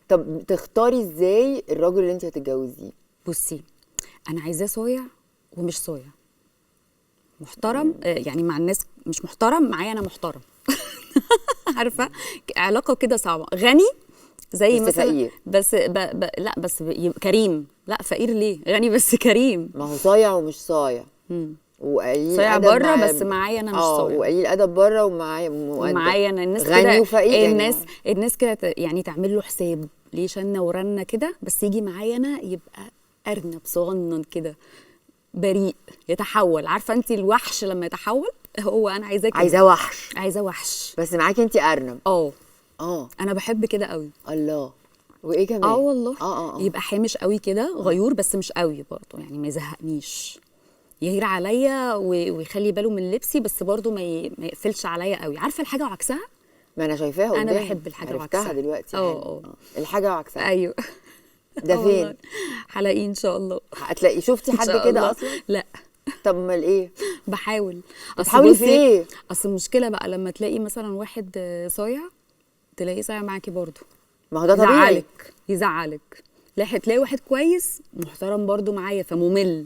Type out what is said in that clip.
طب تختاري ازاي الراجل اللي انت هتتجوزيه؟ بصي، انا عايزاه صايع ومش صايع، محترم، يعني مع الناس مش محترم، معايا انا محترم. عارفه، علاقه كده صعبه. غني زي بس مثلا، فقير. بس لا بس كريم. لا فقير ليه؟ غني بس كريم. ما هو صايع ومش صايع، وقليل صايع ادب بره مع بس معايا انا مش صايع. وقليل ادب بره ومعايا مؤدب. ومعايا انا الناس غني كده، وفقير الناس يعني. الناس كده يعني تعمل له حساب ليه شنه ورنه كده، بس يجي معايا انا يبقى ارنب صغنن كده بريء يتحول. عارفه انت الوحش لما يتحول؟ هو انا عايزاه كده. عايزاه وحش عايزاه وحش. بس معاكي انت ارنب. اه اه انا بحب كده قوي. الله. وايه كمان؟ اه والله. اه يبقى حامش قوي كده، غيور بس مش قوي برضه، يعني ما يزهقنيش، يغير عليا ويخلي باله من لبسي، بس برضه ما يقفلش عليا قوي. عارفه الحاجه وعكسها؟ ما انا شايفاها انا قدامي، بحب الحاجه عرفتها وعكسها. دلوقتي اه حالا. اه الحاجه وعكسها. ايوه. ده اه والله. فين؟ حلاقيه ان شاء الله. هتلاقي شفتي ان حد شاء كده الله. اصلا؟ لا طب امال ايه؟ بحاول. اصل بتحاولي في بصي، ايه؟ اصل المشكله بقى لما تلاقي مثلا واحد صايع، تلاقيه صايع معاكي برضه، ما هو ده طبيعي. يزعلك. لا تلاقي واحد كويس محترم برضه معايا، فممل.